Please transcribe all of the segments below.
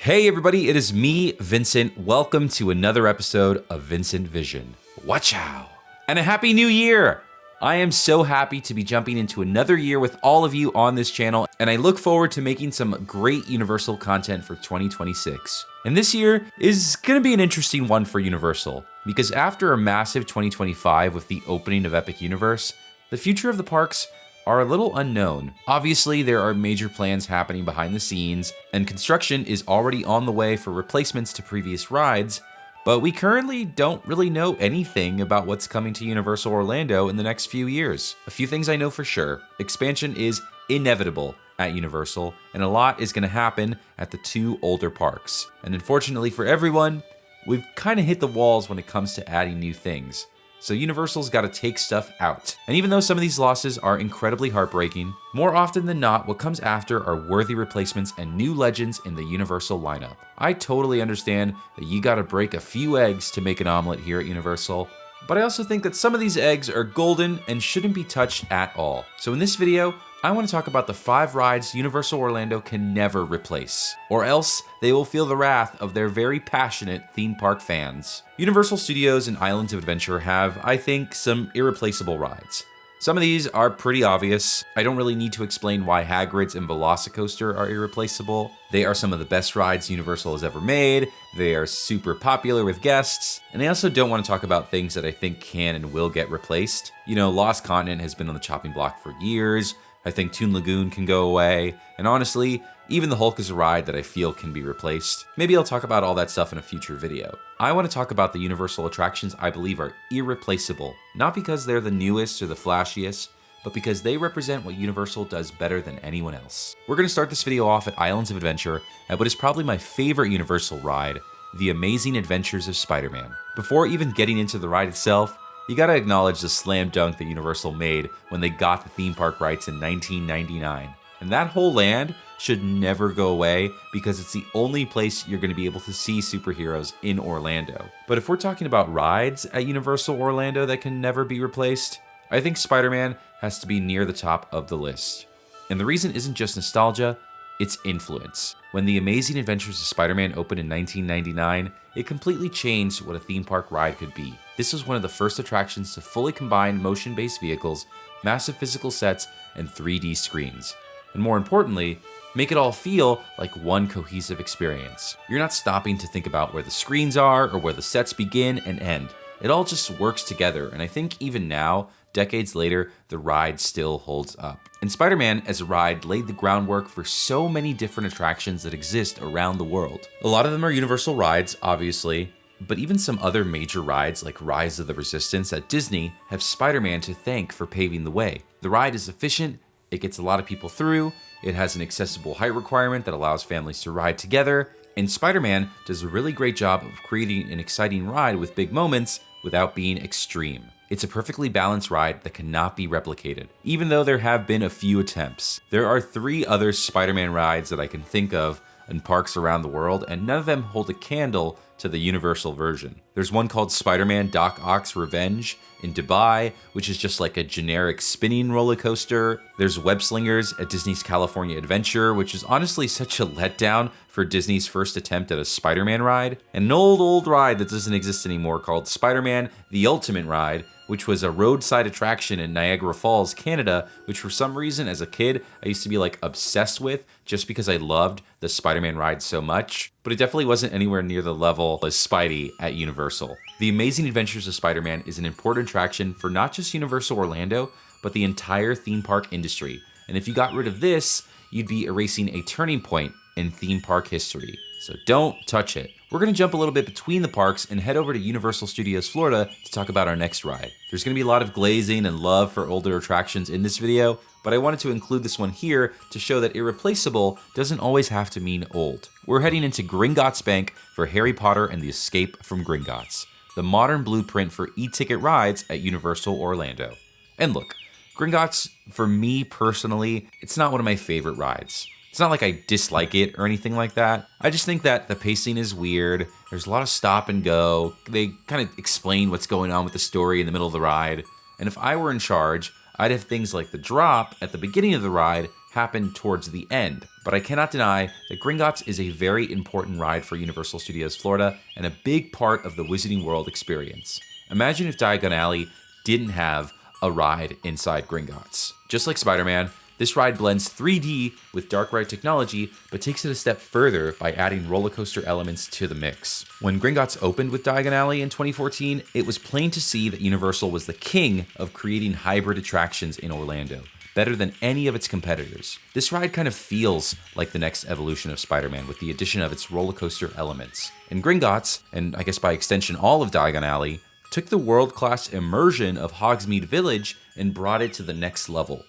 Hey everybody, it is me, Vincent. Welcome to another episode of VincentVision. Watch out! And a happy new year! I am so happy to be jumping into another year with all of you on this channel, and I look forward to making some great Universal content for 2026. And this year is gonna be an interesting one for Universal, because after a massive 2025 with the opening of Epic Universe, the future of the parks are a little unknown. Obviously, there are major plans happening behind the scenes, and construction is already on the way for replacements to previous rides, but we currently don't really know anything about what's coming to Universal Orlando in the next few years. A few things I know for sure. Expansion is inevitable at Universal, and a lot is gonna happen at the two older parks. And unfortunately for everyone, we've kind of hit the walls when it comes to adding new things. So Universal's got to take stuff out. And even though some of these losses are incredibly heartbreaking, more often than not, what comes after are worthy replacements and new legends in the Universal lineup. I totally understand that you got to break a few eggs to make an omelet here at Universal, but I also think that some of these eggs are golden and shouldn't be touched at all. So in this video, I want to talk about the 5 rides Universal Orlando can never replace, or else they will feel the wrath of their very passionate theme park fans. Universal Studios and Islands of Adventure have, I think, some irreplaceable rides. Some of these are pretty obvious. I don't really need to explain why Hagrid's and Velocicoaster are irreplaceable. They are some of the best rides Universal has ever made. They are super popular with guests. And I also don't want to talk about things that I think can and will get replaced. You know, Lost Continent has been on the chopping block for years. I think Toon Lagoon can go away, and honestly, even the Hulk is a ride that I feel can be replaced. Maybe I'll talk about all that stuff in a future video. I want to talk about the Universal attractions I believe are irreplaceable, not because they're the newest or the flashiest, but because they represent what Universal does better than anyone else. We're going to start this video off at Islands of Adventure at what is probably my favorite Universal ride, The Amazing Adventures of Spider-Man. Before even getting into the ride itself, you gotta acknowledge the slam dunk that Universal made when they got the theme park rights in 1999. And that whole land should never go away because it's the only place you're gonna be able to see superheroes in Orlando. But if we're talking about rides at Universal Orlando that can never be replaced, I think Spider-Man has to be near the top of the list. And the reason isn't just nostalgia, it's influence. When The Amazing Adventures of Spider-Man opened in 1999, it completely changed what a theme park ride could be. This was one of the first attractions to fully combine motion-based vehicles, massive physical sets, and 3D screens. And more importantly, make it all feel like one cohesive experience. You're not stopping to think about where the screens are or where the sets begin and end. It all just works together, and I think even now, decades later, the ride still holds up. And Spider-Man as a ride laid the groundwork for so many different attractions that exist around the world. A lot of them are Universal rides, obviously, but even some other major rides like Rise of the Resistance at Disney have Spider-Man to thank for paving the way. The ride is efficient, it gets a lot of people through, it has an accessible height requirement that allows families to ride together, and Spider-Man does a really great job of creating an exciting ride with big moments without being extreme. It's a perfectly balanced ride that cannot be replicated, even though there have been a few attempts. There are 3 other Spider-Man rides that I can think of in parks around the world, and none of them hold a candle to the Universal version. There's one called Spider-Man Doc Ock's Revenge in Dubai, which is just like a generic spinning roller coaster. There's Web Slingers at Disney's California Adventure, which is honestly such a letdown for Disney's first attempt at a Spider-Man ride. And an old ride that doesn't exist anymore called Spider-Man The Ultimate Ride, which was a roadside attraction in Niagara Falls, Canada, which for some reason as a kid, I used to be like obsessed with just because I loved the Spider-Man ride so much, but it definitely wasn't anywhere near the level as Spidey at Universal. The Amazing Adventures of Spider-Man is an important attraction for not just Universal Orlando, but the entire theme park industry. And if you got rid of this, you'd be erasing a turning point in theme park history. So don't touch it. We're gonna jump a little bit between the parks and head over to Universal Studios Florida to talk about our next ride. There's gonna be a lot of glazing and love for older attractions in this video, but I wanted to include this one here to show that irreplaceable doesn't always have to mean old. We're heading into Gringotts Bank for Harry Potter and the Escape from Gringotts, the modern blueprint for e-ticket rides at Universal Orlando. And look, Gringotts, for me personally, it's not one of my favorite rides. It's not like I dislike it or anything like that. I just think that the pacing is weird. There's a lot of stop and go. They kind of explain what's going on with the story in the middle of the ride. And if I were in charge, I'd have things like the drop at the beginning of the ride happen towards the end. But I cannot deny that Gringotts is a very important ride for Universal Studios Florida and a big part of the Wizarding World experience. Imagine if Diagon Alley didn't have a ride inside Gringotts. Just like Spider-Man, this ride blends 3D with dark ride technology, but takes it a step further by adding roller coaster elements to the mix. When Gringotts opened with Diagon Alley in 2014, it was plain to see that Universal was the king of creating hybrid attractions in Orlando, better than any of its competitors. This ride kind of feels like the next evolution of Spider-Man with the addition of its roller coaster elements. And Gringotts, and I guess by extension all of Diagon Alley, took the world-class immersion of Hogsmeade Village and brought it to the next level.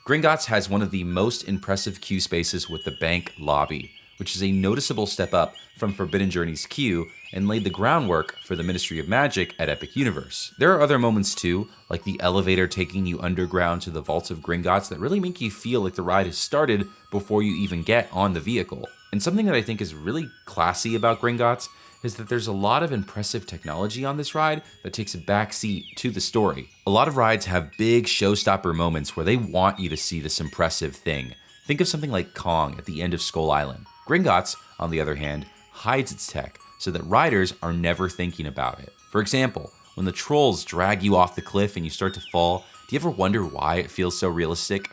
Gringotts has one of the most impressive queue spaces with the bank lobby, which is a noticeable step up from Forbidden Journey's queue and laid the groundwork for the Ministry of Magic at Epic Universe. There are other moments too, like the elevator taking you underground to the vaults of Gringotts that really make you feel like the ride has started before you even get on the vehicle. And something that I think is really classy about Gringotts is that there's a lot of impressive technology on this ride that takes a backseat to the story. A lot of rides have big showstopper moments where they want you to see this impressive thing. Think of something like Kong at the end of Skull Island. Gringotts, on the other hand, hides its tech so that riders are never thinking about it. For example, when the trolls drag you off the cliff and you start to fall, do you ever wonder why it feels so realistic?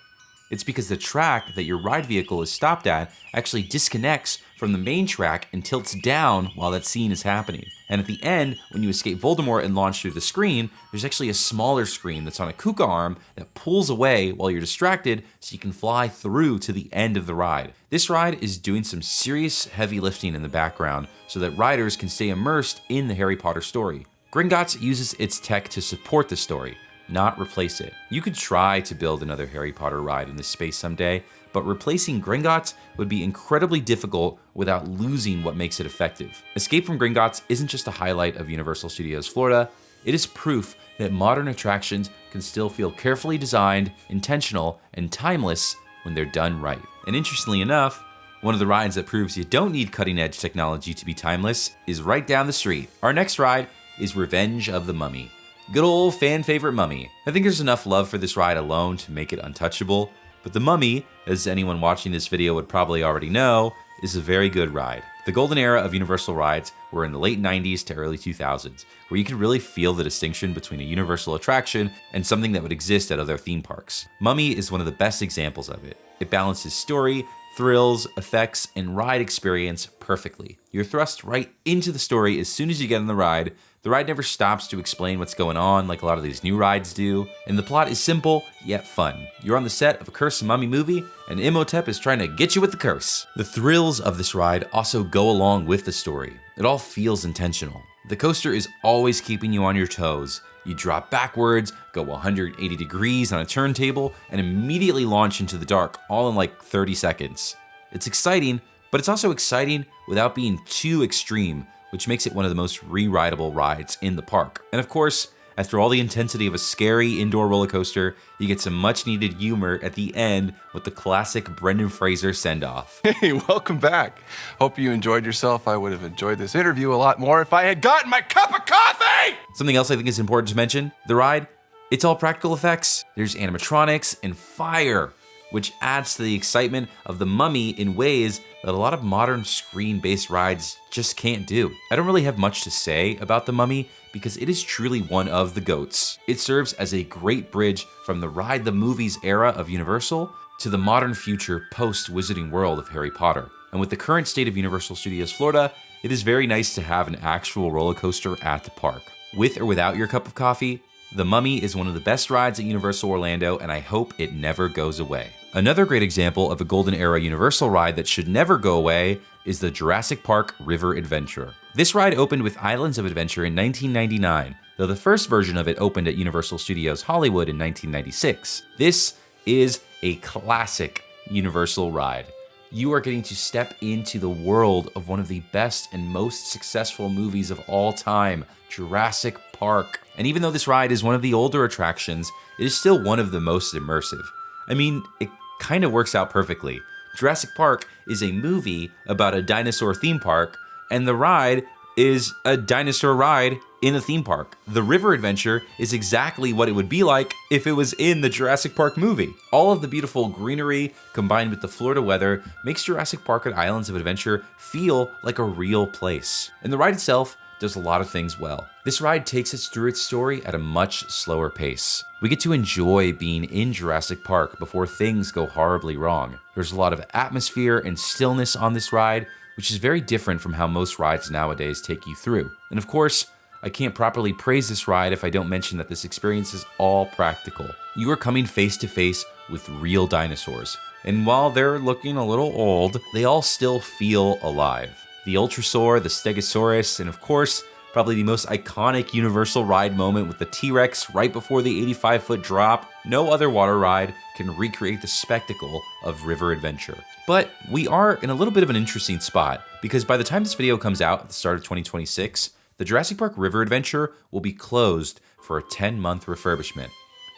It's because the track that your ride vehicle is stopped at actually disconnects from the main track and tilts down while that scene is happening. And at the end, when you escape Voldemort and launch through the screen, there's actually a smaller screen that's on a Kuka arm that pulls away while you're distracted so you can fly through to the end of the ride. This ride is doing some serious heavy lifting in the background so that riders can stay immersed in the Harry Potter story. Gringotts uses its tech to support the story, not replace it. You could try to build another Harry Potter ride in this space someday, but replacing Gringotts would be incredibly difficult without losing what makes it effective. Escape from Gringotts isn't just a highlight of Universal Studios Florida, it is proof that modern attractions can still feel carefully designed, intentional, and timeless when they're done right. And interestingly enough, one of the rides that proves you don't need cutting-edge technology to be timeless is right down the street. Our next ride is Revenge of the Mummy. Good old fan favorite Mummy. I think there's enough love for this ride alone to make it untouchable, but the Mummy, as anyone watching this video would probably already know, is a very good ride. The golden era of Universal rides were in the late 90s to early 2000s, where you could really feel the distinction between a Universal attraction and something that would exist at other theme parks. Mummy is one of the best examples of it. It balances story, thrills, effects, and ride experience perfectly. You're thrust right into the story as soon as you get on the ride. The ride never stops to explain what's going on like a lot of these new rides do, and the plot is simple yet fun. You're on the set of a Cursed Mummy movie, and Imhotep is trying to get you with the curse. The thrills of this ride also go along with the story. It all feels intentional. The coaster is always keeping you on your toes. You drop backwards, go 180 degrees on a turntable, and immediately launch into the dark, all in like 30 seconds. It's exciting, but it's also exciting without being too extreme, which makes it one of the most re-rideable rides in the park. And of course, after all the intensity of a scary indoor roller coaster, you get some much needed humor at the end with the classic Brendan Fraser send-off. Hey, welcome back. Hope you enjoyed yourself. I would have enjoyed this interview a lot more if I had gotten my cup of coffee! Something else I think is important to mention, the ride, it's all practical effects. There's animatronics and fire, which adds to the excitement of the Mummy in ways that a lot of modern screen-based rides just can't do. I don't really have much to say about the Mummy because it is truly one of the GOATs. It serves as a great bridge from the Ride the Movies era of Universal to the modern future post-Wizarding World of Harry Potter. And with the current state of Universal Studios Florida, it is very nice to have an actual roller coaster at the park. With or without your cup of coffee, the Mummy is one of the best rides at Universal Orlando, and I hope it never goes away. Another great example of a golden era Universal ride that should never go away is the Jurassic Park River Adventure. This ride opened with Islands of Adventure in 1999, though the first version of it opened at Universal Studios Hollywood in 1996. This is a classic Universal ride. You are getting to step into the world of one of the best and most successful movies of all time, Jurassic Park. And even though this ride is one of the older attractions, it is still one of the most immersive. I mean, it kind of works out perfectly. Jurassic Park is a movie about a dinosaur theme park, and the ride is a dinosaur ride in a theme park. The river adventure is exactly what it would be like if it was in the Jurassic Park movie. All of the beautiful greenery combined with the Florida weather makes Jurassic Park at Islands of Adventure feel like a real place. And the ride itself does a lot of things well. This ride takes us through its story at a much slower pace. We get to enjoy being in Jurassic Park before things go horribly wrong. There's a lot of atmosphere and stillness on this ride, which is very different from how most rides nowadays take you through. And of course, I can't properly praise this ride if I don't mention that this experience is all practical. You are coming face to face with real dinosaurs, and while they're looking a little old, they all still feel alive. The Ultrasaur, the Stegosaurus, and of course, probably the most iconic Universal ride moment with the T-Rex right before the 85-foot drop. No other water ride can recreate the spectacle of river adventure. But we are in a little bit of an interesting spot, because by the time this video comes out at the start of 2026, the Jurassic Park River Adventure will be closed for a 10-month refurbishment,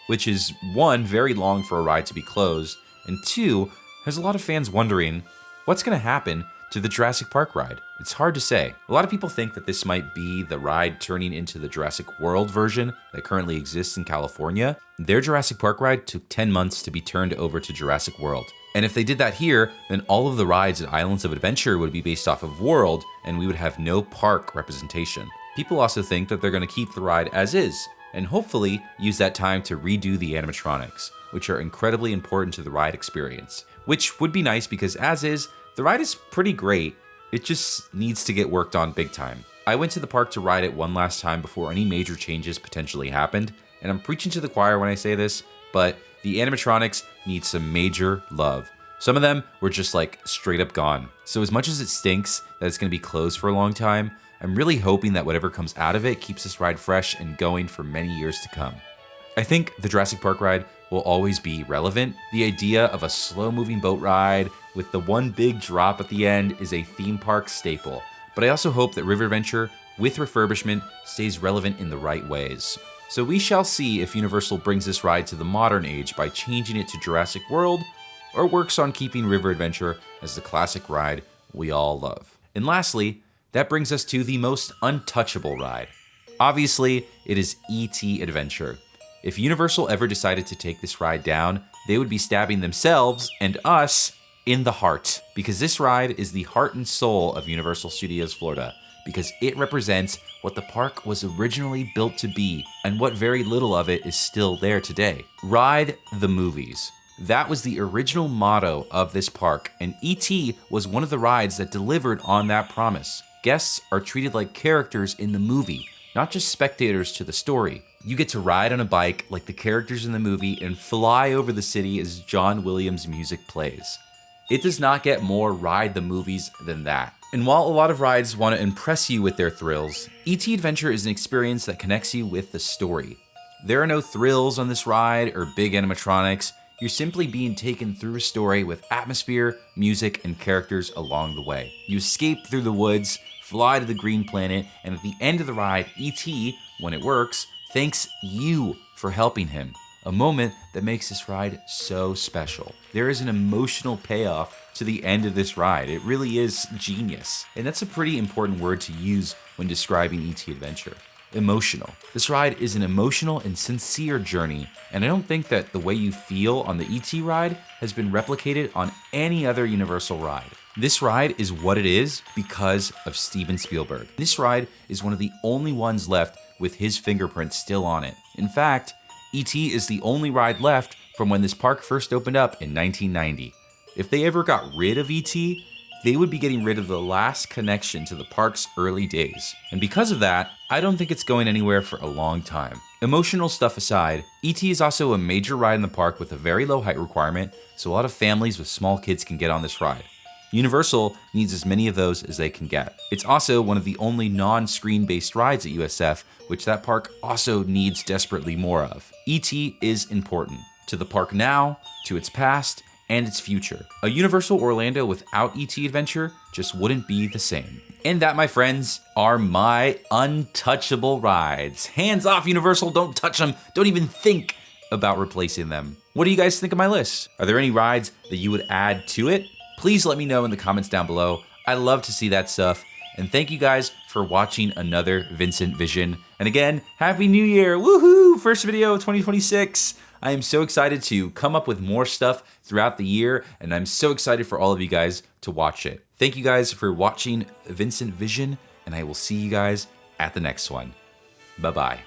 which is, one, very long for a ride to be closed, and two, has a lot of fans wondering, what's going to happen to the Jurassic Park ride? It's hard to say. A lot of people think that this might be the ride turning into the Jurassic World version that currently exists in California. Their Jurassic Park ride took 10 months to be turned over to Jurassic World. And if they did that here, then all of the rides at Islands of Adventure would be based off of World, and we would have no park representation. People also think that they're going to keep the ride as is, and hopefully use that time to redo the animatronics, which are incredibly important to the ride experience. Which would be nice because as is, the ride is pretty great, it just needs to get worked on big time. I went to the park to ride it one last time before any major changes potentially happened, and I'm preaching to the choir when I say this, but the animatronics need some major love. Some of them were just like straight up gone. So as much as it stinks that it's going to be closed for a long time, I'm really hoping that whatever comes out of it keeps this ride fresh and going for many years to come. I think the Jurassic Park ride will always be relevant. The idea of a slow-moving boat ride with the one big drop at the end is a theme park staple. But I also hope that River Adventure, with refurbishment, stays relevant in the right ways. So we shall see if Universal brings this ride to the modern age by changing it to Jurassic World, or works on keeping River Adventure as the classic ride we all love. And lastly, that brings us to the most untouchable ride. Obviously, it is E.T. Adventure. If Universal ever decided to take this ride down, they would be stabbing themselves and us in the heart, because this ride is the heart and soul of Universal Studios Florida, because it represents what the park was originally built to be, and what very little of it is still there today. Ride the movies. That was the original motto of this park, and E.T. was one of the rides that delivered on that promise. Guests are treated like characters in the movie, not just spectators to the story. You get to ride on a bike like the characters in the movie and fly over the city as John Williams' music plays. It does not get more ride the movies than that. And while a lot of rides want to impress you with their thrills, E.T. Adventure is an experience that connects you with the story. There are no thrills on this ride or big animatronics. You're simply being taken through a story with atmosphere, music, and characters along the way. You escape through the woods, fly to the green planet, and at the end of the ride, E.T., when it works, thanks you for helping him. A moment that makes this ride so special. There is an emotional payoff to the end of this ride. It really is genius. And that's a pretty important word to use when describing E.T. Adventure. Emotional. This ride is an emotional and sincere journey, and I don't think that the way you feel on the E.T. ride has been replicated on any other Universal ride. This ride is what it is because of Steven Spielberg. This ride is one of the only ones left with his fingerprint still on it. In fact, E.T. is the only ride left from when this park first opened up in 1990. If they ever got rid of E.T., they would be getting rid of the last connection to the park's early days. And because of that, I don't think it's going anywhere for a long time. Emotional stuff aside, E.T. is also a major ride in the park with a very low height requirement, so a lot of families with small kids can get on this ride. Universal needs as many of those as they can get. It's also one of the only non-screen based rides at USF, which that park also needs desperately more of. E.T. is important to the park now, to its past, and its future. A Universal Orlando without E.T. Adventure just wouldn't be the same. And that, my friends, are my untouchable rides. Hands off, Universal, don't touch them. Don't even think about replacing them. What do you guys think of my list? Are there any rides that you would add to it? Please let me know in the comments down below. I love to see that stuff. And thank you guys for watching another Vincent Vision. And again, Happy New Year. Woohoo! First video of 2026. I am so excited to come up with more stuff throughout the year, and I'm so excited for all of you guys to watch it. Thank you guys for watching Vincent Vision, and I will see you guys at the next one. Bye-bye.